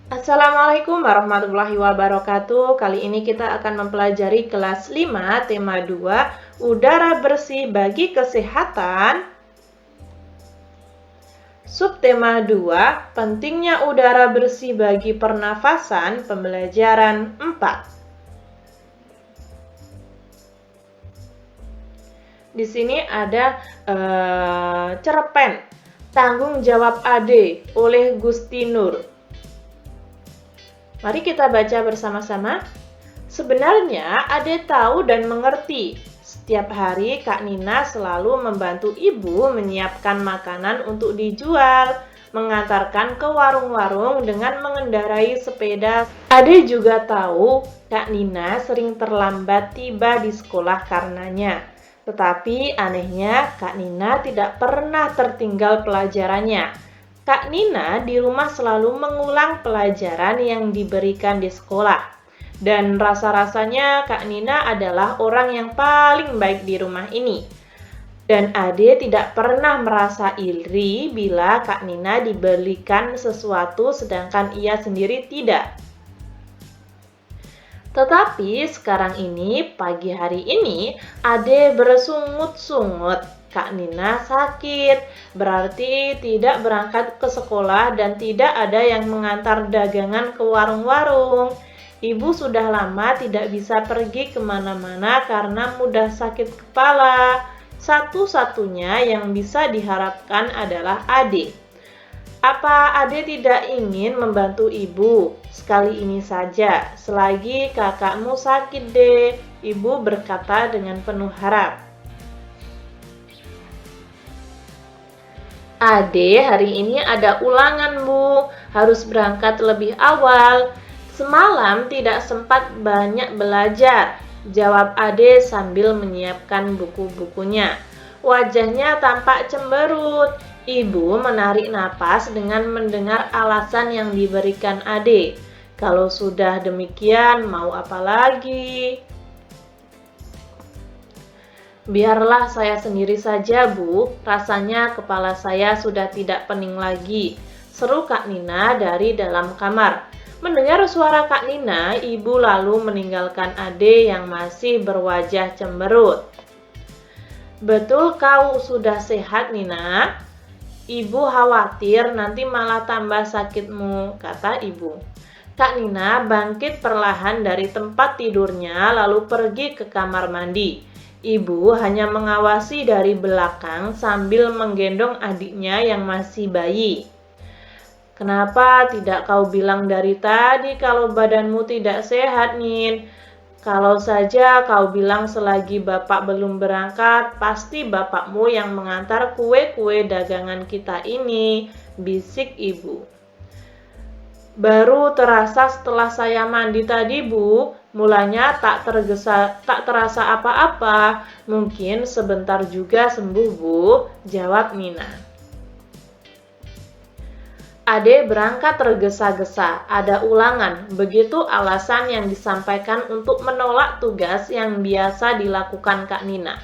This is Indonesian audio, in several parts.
Assalamualaikum warahmatullahi wabarakatuh. Kali ini kita akan mempelajari kelas 5, tema 2, udara bersih bagi kesehatan. Subtema 2, pentingnya udara bersih bagi pernafasan, pembelajaran 4. Di sini ada cerpen Tanggung Jawab Ade oleh Gusti Nur. Mari kita baca bersama-sama. Sebenarnya Ade tahu dan mengerti. Setiap hari Kak Nina selalu membantu ibu menyiapkan makanan untuk dijual, mengantarkan ke warung-warung dengan mengendarai sepeda. Ade juga tahu Kak Nina sering terlambat tiba di sekolah karenanya. Tetapi anehnya Kak Nina tidak pernah tertinggal pelajarannya. Kak Nina di rumah selalu mengulang pelajaran yang diberikan di sekolah. Dan rasa-rasanya Kak Nina adalah orang yang paling baik di rumah ini. Dan Ade tidak pernah merasa iri bila Kak Nina dibelikan sesuatu sedangkan ia sendiri tidak. Tetapi sekarang ini, pagi hari ini, Ade bersungut-sungut. Kak Nina sakit, berarti tidak berangkat ke sekolah dan tidak ada yang mengantar dagangan ke warung-warung. Ibu sudah lama tidak bisa pergi kemana-mana karena mudah sakit kepala. Satu-satunya yang bisa diharapkan adalah Ade. Apa Ade tidak ingin membantu ibu? Sekali ini saja, selagi kakakmu sakit deh, ibu berkata dengan penuh harap. Ade, hari ini ada ulangan, Bu. Harus berangkat lebih awal. Semalam tidak sempat banyak belajar, jawab Ade sambil menyiapkan buku-bukunya. Wajahnya tampak cemberut. Ibu menarik napas dengan mendengar alasan yang diberikan Ade. Kalau sudah demikian, mau apa lagi? Biarlah saya sendiri saja, Bu. Rasanya kepala saya sudah tidak pening lagi, seru Kak Nina dari dalam kamar. Mendengar suara Kak Nina, ibu lalu meninggalkan Ade yang masih berwajah cemberut. Betul kau sudah sehat, Nina? Ibu khawatir nanti malah tambah sakitmu, kata ibu. Kak Nina bangkit perlahan dari tempat tidurnya lalu pergi ke kamar mandi. Ibu hanya mengawasi dari belakang sambil menggendong adiknya yang masih bayi. Kenapa tidak kau bilang dari tadi kalau badanmu tidak sehat, Nin? Kalau saja kau bilang selagi bapak belum berangkat, pasti bapakmu yang mengantar kue-kue dagangan kita ini, bisik ibu. Baru terasa setelah saya mandi tadi, Bu. Mulanya tak terasa apa-apa. Mungkin sebentar juga sembuh, Bu, jawab Nina. Ade berangkat tergesa-gesa, ada ulangan. Begitu alasan yang disampaikan untuk menolak tugas yang biasa dilakukan Kak Nina.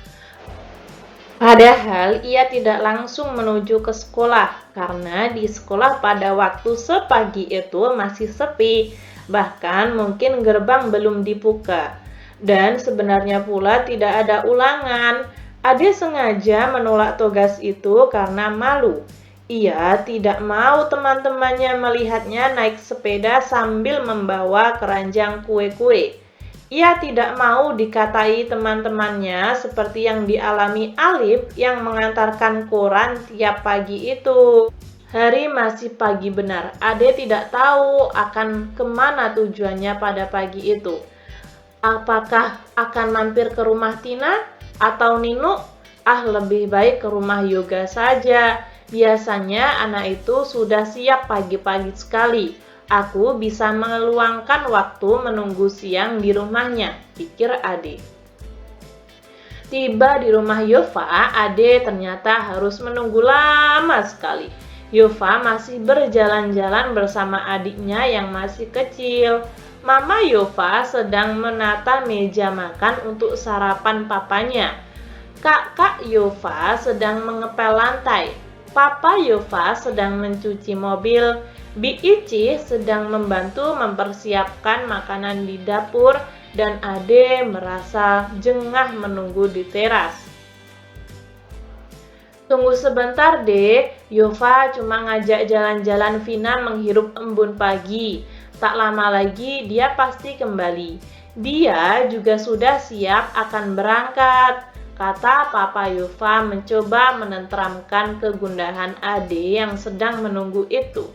Padahal ia tidak langsung menuju ke sekolah, karena di sekolah pada waktu sepagi itu masih sepi, bahkan mungkin gerbang belum dibuka. Dan sebenarnya pula tidak ada ulangan. Ade sengaja menolak tugas itu karena malu. Ia tidak mau teman-temannya melihatnya naik sepeda sambil membawa keranjang kue-kue. Ia tidak mau dikatai teman-temannya seperti yang dialami Alif yang mengantarkan koran tiap pagi itu. Hari masih pagi benar. Ade tidak tahu akan kemana tujuannya pada pagi itu. Apakah akan mampir ke rumah Tina atau Nino? Lebih baik ke rumah Yoga saja. Biasanya anak itu sudah siap pagi-pagi sekali. Aku bisa meluangkan waktu menunggu siang di rumahnya, pikir Ade. Tiba di rumah Yova, Ade ternyata harus menunggu lama sekali. Yova masih berjalan-jalan bersama adiknya yang masih kecil. Mama Yova sedang menata meja makan untuk sarapan papanya. Kakak Yova sedang mengepel lantai. Papa Yova sedang mencuci mobil. Bi Ici sedang membantu mempersiapkan makanan di dapur dan Ade merasa jengah menunggu di teras. Tunggu sebentar deh, Yova cuma ngajak jalan-jalan Vina menghirup embun pagi. Tak lama lagi dia pasti kembali. Dia juga sudah siap akan berangkat, kata Papa Yova mencoba menenteramkan kegundahan Ade yang sedang menunggu itu.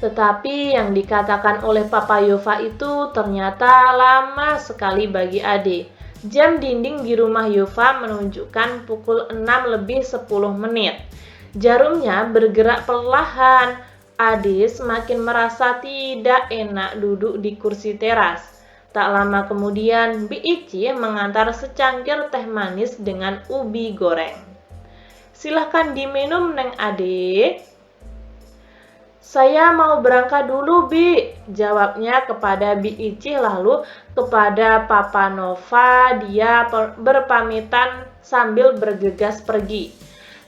Tetapi yang dikatakan oleh Papa Yova itu ternyata lama sekali bagi Ade. Jam dinding di rumah Yova menunjukkan pukul 6:10. Jarumnya bergerak perlahan. Ade semakin merasa tidak enak duduk di kursi teras. Tak lama kemudian, Bi Ici mengantar secangkir teh manis dengan ubi goreng. Silahkan diminum, Neng Ade. Saya mau berangkat dulu, Bi, jawabnya kepada Bi Ici, lalu kepada Papa Nova dia berpamitan sambil bergegas pergi.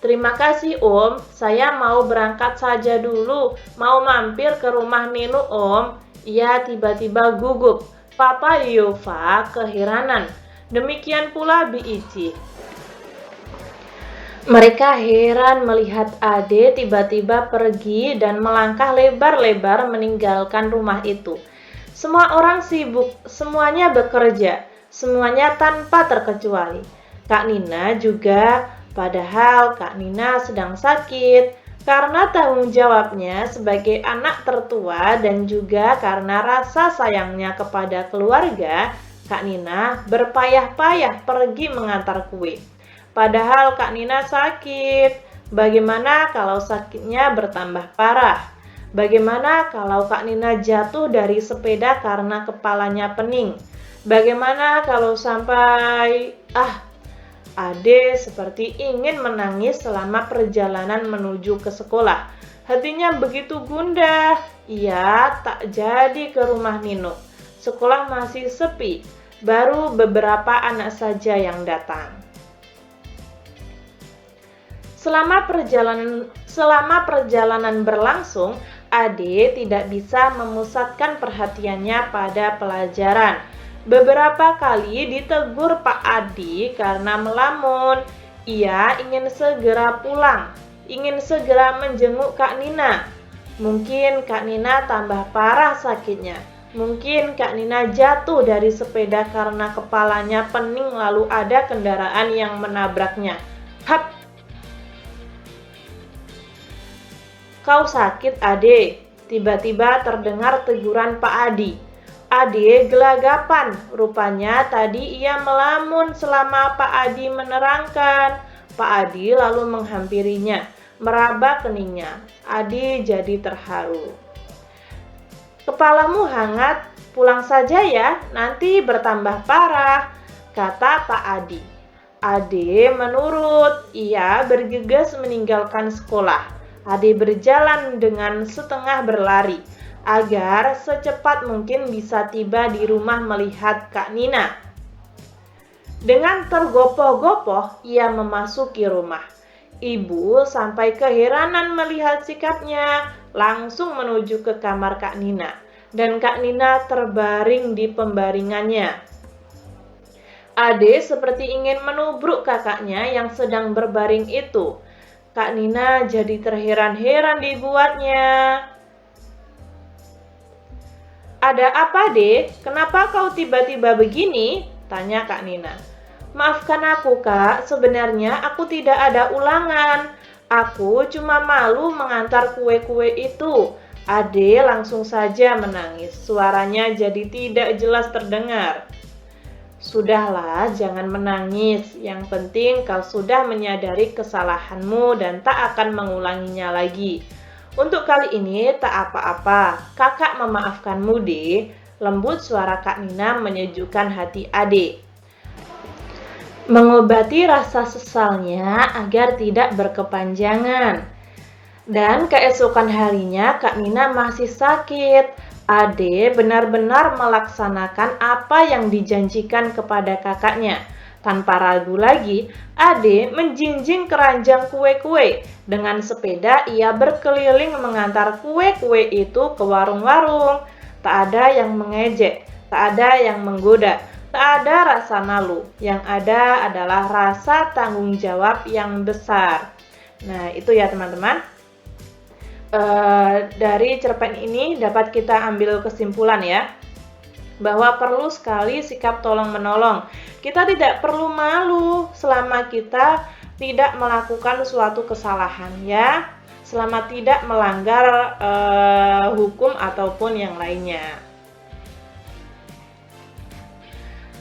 Terima kasih, Om. Saya mau berangkat saja dulu. Mau mampir ke rumah Nino, Om. Ia tiba-tiba gugup. Papa Yova keheranan. Demikian pula Bi Ici. Mereka heran melihat Ade tiba-tiba pergi dan melangkah lebar-lebar meninggalkan rumah itu. Semua orang sibuk, semuanya bekerja, semuanya tanpa terkecuali. Kak Nina juga, padahal Kak Nina sedang sakit karena tanggung jawabnya sebagai anak tertua dan juga karena rasa sayangnya kepada keluarga, Kak Nina berpayah-payah pergi mengantar kue. Padahal Kak Nina sakit. Bagaimana kalau sakitnya bertambah parah? Bagaimana kalau Kak Nina jatuh dari sepeda karena kepalanya pening? Bagaimana kalau sampai... Ade seperti ingin menangis selama perjalanan menuju ke sekolah. Hatinya begitu gundah. Ia tak jadi ke rumah Nino. Sekolah masih sepi. Baru beberapa anak saja yang datang. Selama perjalanan berlangsung, Ade tidak bisa memusatkan perhatiannya pada pelajaran. Beberapa kali ditegur Pak Adi karena melamun. Ia ingin segera pulang, ingin segera menjenguk Kak Nina. Mungkin Kak Nina tambah parah sakitnya. Mungkin Kak Nina jatuh dari sepeda karena kepalanya pening lalu ada kendaraan yang menabraknya. Hap! Kau sakit, Ade? Tiba-tiba terdengar teguran Pak Adi. Ade gelagapan. Rupanya tadi ia melamun selama Pak Adi menerangkan. Pak Adi lalu menghampirinya, meraba keningnya. Ade jadi terharu. Kepalamu hangat, pulang saja ya, nanti bertambah parah, kata Pak Adi. Ade menurut. Ia bergegas meninggalkan sekolah. Ade berjalan dengan setengah berlari, agar secepat mungkin bisa tiba di rumah melihat Kak Nina. Dengan tergopoh-gopoh, ia memasuki rumah. Ibu sampai keheranan melihat sikapnya, langsung menuju ke kamar Kak Nina. Dan Kak Nina terbaring di pembaringannya. Ade seperti ingin menubruk kakaknya yang sedang berbaring itu. Kak Nina jadi terheran-heran dibuatnya. Ada apa, Dek? Kenapa kau tiba-tiba begini? Tanya Kak Nina. Maafkan aku, Kak. Sebenarnya aku tidak ada ulangan. Aku cuma malu mengantar kue-kue itu. Ade langsung saja menangis. Suaranya jadi tidak jelas terdengar. Sudahlah, jangan menangis. Yang penting kau sudah menyadari kesalahanmu dan tak akan mengulanginya lagi. Untuk kali ini tak apa-apa. Kakak memaafkanmu, De. Lembut suara Kak Nina menyejukkan hati Ade. Mengobati rasa sesalnya agar tidak berkepanjangan. Dan keesokan harinya Kak Nina masih sakit. Ade benar-benar melaksanakan apa yang dijanjikan kepada kakaknya. Tanpa ragu lagi, Ade menjinjing keranjang kue-kue. Dengan sepeda, ia berkeliling mengantar kue-kue itu ke warung-warung. Tak ada yang mengejek, tak ada yang menggoda, tak ada rasa malu. Yang ada adalah rasa tanggung jawab yang besar. Nah, itu ya teman-teman. Dari cerpen ini dapat kita ambil kesimpulan ya, bahwa perlu sekali sikap tolong-menolong. Kita tidak perlu malu selama kita tidak melakukan suatu kesalahan ya, selama tidak melanggar hukum ataupun yang lainnya.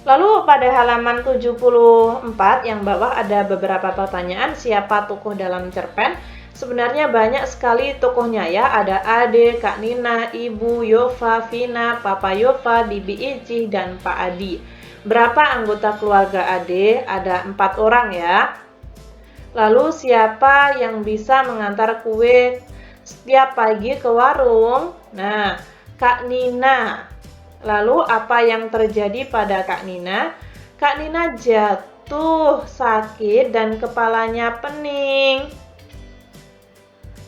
Lalu pada halaman 74 yang bawah ada beberapa pertanyaan, siapa tokoh dalam cerpen? Sebenarnya banyak sekali tokohnya ya, ada Ade, Kak Nina, Ibu, Yova, Vina, Papa Yova, Bibi Icih, dan Pak Adi. Berapa anggota keluarga Ade? Ada 4 orang ya. Lalu siapa yang bisa mengantar kue setiap pagi ke warung? Nah, Kak Nina. Lalu apa yang terjadi pada Kak Nina? Kak Nina jatuh sakit dan kepalanya pening.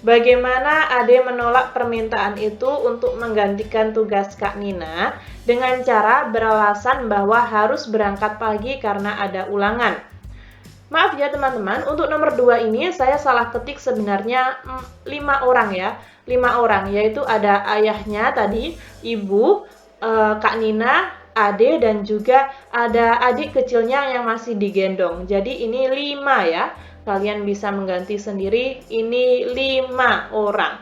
Bagaimana Ade menolak permintaan itu untuk menggantikan tugas Kak Nina dengan cara beralasan bahwa harus berangkat pagi karena ada ulangan. Maaf ya teman-teman, untuk nomor 2 ini saya salah ketik, sebenarnya 5 orang ya. 5 orang, yaitu ada ayahnya tadi, ibu, Kak Nina, Ade, dan juga ada adik kecilnya yang masih digendong. Jadi ini 5 ya. Kalian bisa mengganti sendiri, ini 5 orang.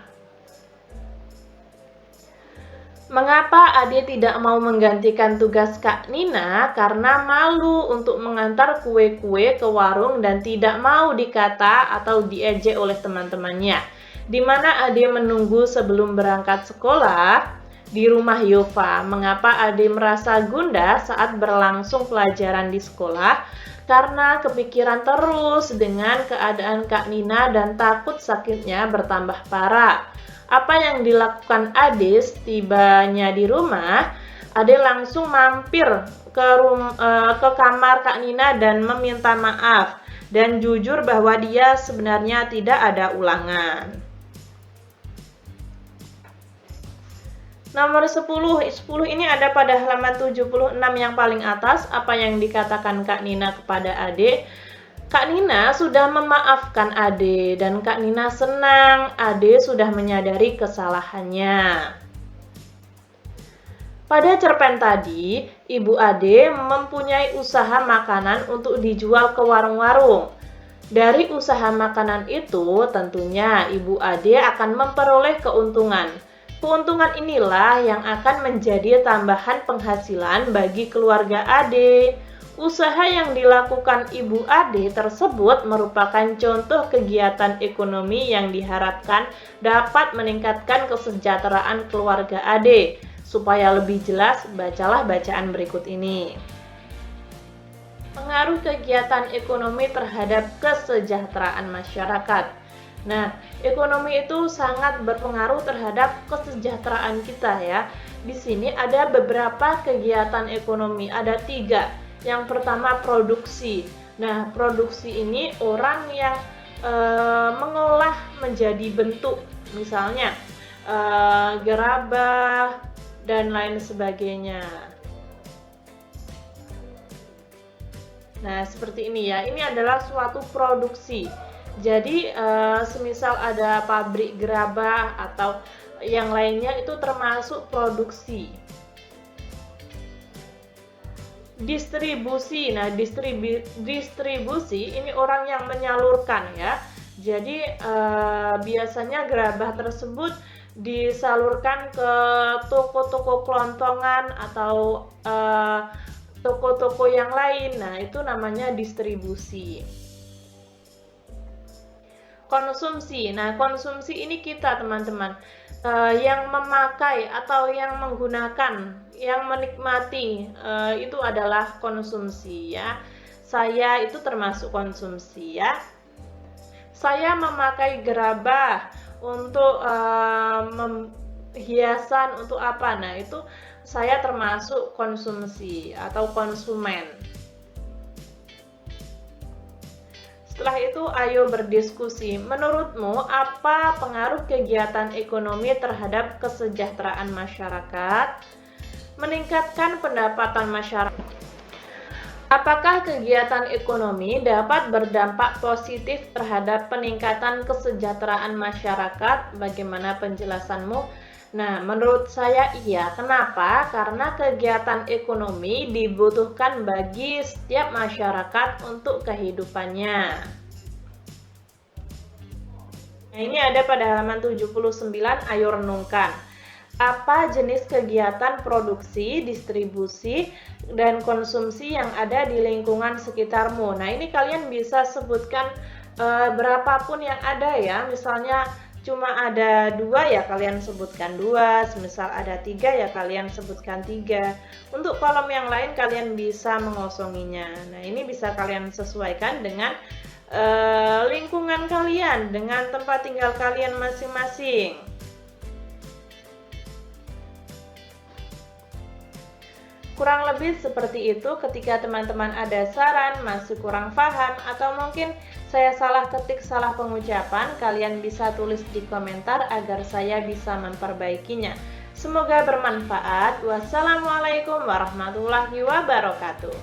Mengapa Ade tidak mau menggantikan tugas Kak Nina? Karena malu untuk mengantar kue-kue ke warung dan tidak mau dikata atau diejek oleh teman-temannya. Di mana Ade menunggu sebelum berangkat sekolah di rumah Yova. Mengapa Ade merasa gundah saat berlangsung pelajaran di sekolah? Karena kepikiran terus dengan keadaan Kak Nina dan takut sakitnya bertambah parah. Apa yang dilakukan Ade setibanya di rumah? Ade langsung mampir ke kamar Kak Nina dan meminta maaf dan jujur bahwa dia sebenarnya tidak ada ulangan. Nomor 10 ini ada pada halaman 76 yang paling atas. Apa yang dikatakan Kak Nina kepada Ade? Kak Nina sudah memaafkan Ade dan Kak Nina senang Ade sudah menyadari kesalahannya. Pada cerpen tadi, Ibu Ade mempunyai usaha makanan untuk dijual ke warung-warung. Dari usaha makanan itu, tentunya Ibu Ade akan memperoleh keuntungan. Keuntungan inilah yang akan menjadi tambahan penghasilan bagi keluarga Ade. Usaha yang dilakukan Ibu Ade tersebut merupakan contoh kegiatan ekonomi yang diharapkan dapat meningkatkan kesejahteraan keluarga Ade. Supaya lebih jelas, bacalah bacaan berikut ini. Pengaruh kegiatan ekonomi terhadap kesejahteraan masyarakat. Nah, ekonomi itu sangat berpengaruh terhadap kesejahteraan kita ya. Di sini ada beberapa kegiatan ekonomi, ada 3. Yang pertama produksi. Nah, produksi ini orang yang mengolah menjadi bentuk, misalnya gerabah dan lain sebagainya. Nah, seperti ini ya. Ini adalah suatu produksi. Jadi, semisal ada pabrik gerabah atau yang lainnya, itu termasuk produksi. Distribusi. Nah, distribusi ini orang yang menyalurkan ya. Jadi, biasanya gerabah tersebut disalurkan ke toko-toko kelontongan atau toko-toko yang lain. Nah, itu namanya distribusi. Konsumsi. Nah, konsumsi ini kita teman-teman yang memakai atau yang menggunakan, yang menikmati, itu adalah konsumsi ya. Saya itu termasuk konsumsi ya. Saya memakai gerabah untuk hiasan, untuk apa? Nah, itu saya termasuk konsumsi atau konsumen. Setelah itu, ayo berdiskusi. Menurutmu, apa pengaruh kegiatan ekonomi terhadap kesejahteraan masyarakat? Meningkatkan pendapatan masyarakat. Apakah kegiatan ekonomi dapat berdampak positif terhadap peningkatan kesejahteraan masyarakat? Bagaimana penjelasanmu? Nah, menurut saya iya. Kenapa? Karena kegiatan ekonomi dibutuhkan bagi setiap masyarakat untuk kehidupannya. Nah, ini ada pada halaman 79, ayo renungkan. Apa jenis kegiatan produksi, distribusi, dan konsumsi yang ada di lingkungan sekitarmu? Nah, ini kalian bisa sebutkan berapapun yang ada ya. Misalnya cuma ada 2 ya kalian sebutkan 2, semisal ada 3 ya kalian sebutkan 3. Untuk kolom yang lain kalian bisa mengosonginya. Nah, ini bisa kalian sesuaikan dengan lingkungan kalian, dengan tempat tinggal kalian masing-masing. Kurang lebih seperti itu. Ketika teman-teman ada saran, masih kurang paham, atau mungkin saya salah ketik, salah pengucapan, kalian bisa tulis di komentar agar saya bisa memperbaikinya. Semoga bermanfaat. Wassalamualaikum warahmatullahi wabarakatuh.